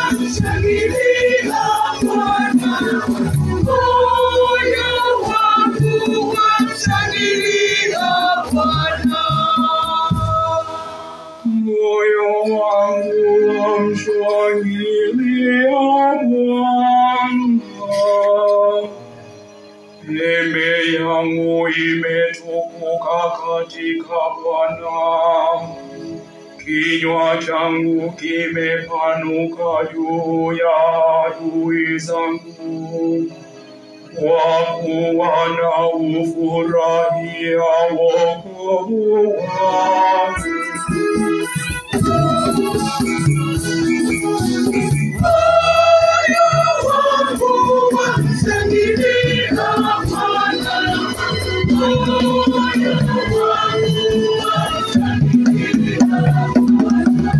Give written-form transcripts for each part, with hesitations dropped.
Shangilia Bwana, moyo wangu wamshangilia Bwana. Moyo wangu wamshangilia Bwana. Pembe yangu imetukuka katika Bwana. Kinywa changu kimepanuka juu ya adui zangu, kwa kuwa naufurahia wokovu wangu. Moyo wangu wamshangilia Bwana, moyo wangu wamshangilia Bwana,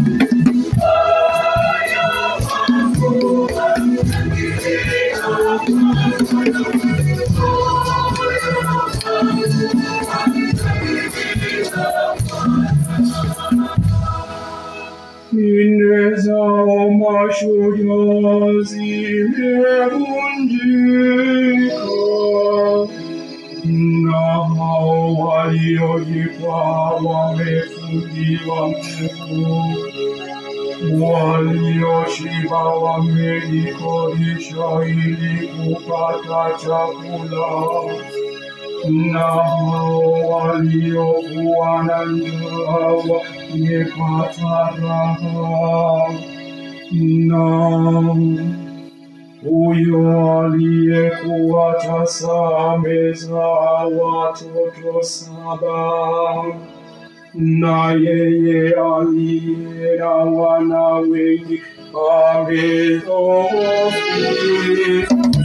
moyo wangu wamshangilia Ninde zao mashujaa zimevunjika, na hao waliojikwaa wamefungiwa miguu. Walioshiba wamejikodisha ili kupata chakula, na hao waliokuwa na njaa wamepata raha. Na huyo aliyekuwa tasa amezaa watoto 7, na yeye aliye na wana wengi amedhoofika.